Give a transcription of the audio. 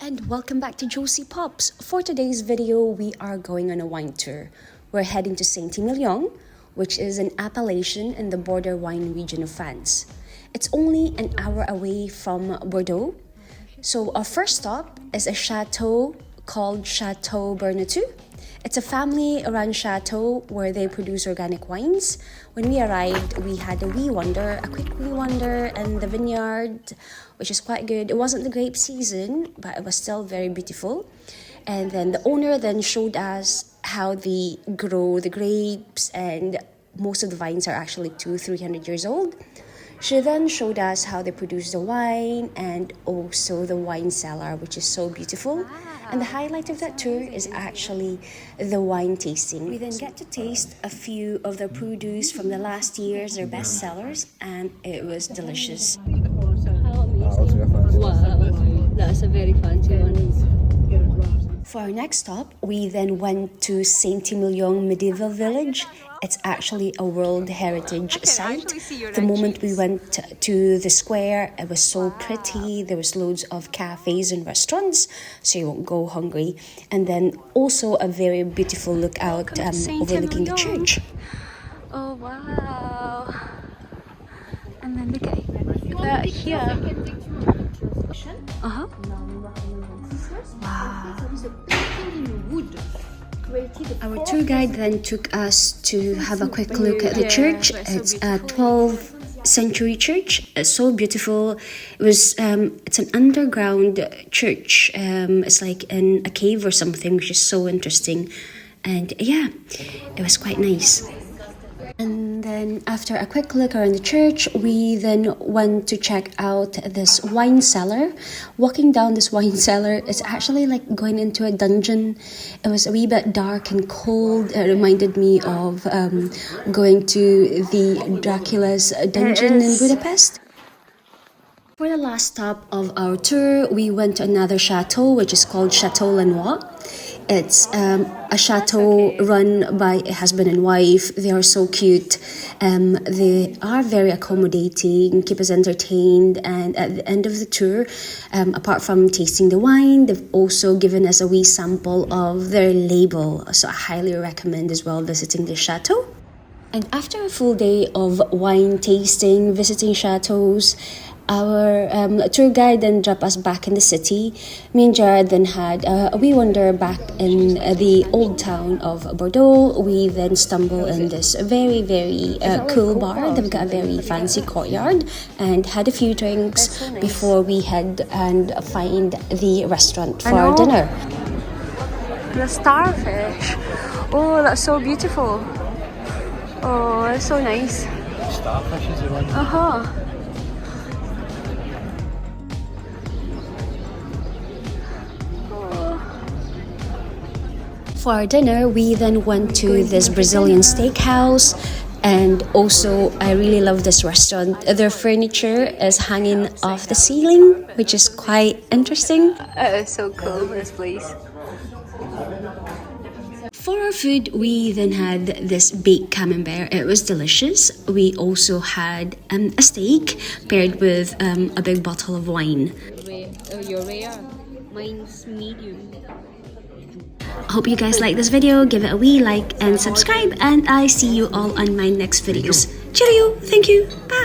And welcome back to Josie Pops. For today's video, we are going on a wine tour. We're heading to Saint-Emilion, which is an appellation in the Bordeaux wine region of France. It's only an hour away from Bordeaux. So our first stop is a chateau called Chateaux Bernatou. It's a family-run chateau where they produce organic wines. When we arrived, we had a quick wee wander in the vineyard, which is quite good. It wasn't the grape season, but it was still very beautiful. And then the owner then showed us how they grow the grapes, and most of the vines are actually 200-300 years old. She then showed us how they produce the wine and also the wine cellar, which is so beautiful. And the highlight of that tour is actually the wine tasting. We then get to taste a few of the produce from the last years, their best sellers, and it was delicious. Wow, that's a very fancy one. For our next stop, we then went to Saint-Emilion medieval village. It's actually a World Heritage site. The moment we went to the square, it was so pretty. There was loads of cafes and restaurants, so you won't go hungry. And then also a very beautiful lookout overlooking the church. Oh wow! And then look at that here. Wow. Our tour guide then took us to have a quick look at the church. It's a 12th century church. It's so beautiful. It's an underground church. It's like in a cave or something, which is so interesting. And yeah, it was quite nice. And then after a quick look around the church, we then went to check out this wine cellar. Walking down this wine cellar, it's actually like going into a dungeon. It was a wee bit dark and cold. It reminded me of going to the Dracula's dungeon in Budapest. For the last stop of our tour, we went to another chateau, which is called Chateaux Lanois. It's a chateau run by a husband and wife. They are so cute. They are very accommodating, keep us entertained. And at the end of the tour, apart from tasting the wine, they've also given us a wee sample of their label. So I highly recommend as well visiting the chateau. And after a full day of wine tasting, visiting chateaus, our tour guide then dropped us back in the city. Me and Jared then had a wee wander back in the old town of Bordeaux. We then stumbled in this very, very cool bar. They've got a very fancy courtyard and had a few drinks before we head and find the restaurant for our dinner. The starfish. Oh, that's so beautiful. Oh, that's so nice. Starfish is the one. Uh-huh. For our dinner, we then went to this Brazilian steakhouse, and also I really love this restaurant. Their furniture is hanging off the ceiling, which is quite interesting. It is so cool, this place. For our food, we then had this baked camembert. It was delicious. We also had a steak paired with a big bottle of wine. You're rare. Mine's medium. I hope you guys like this video. Give it a wee like and subscribe, and I see you all on my next videos. Cheerio! Thank you! Bye!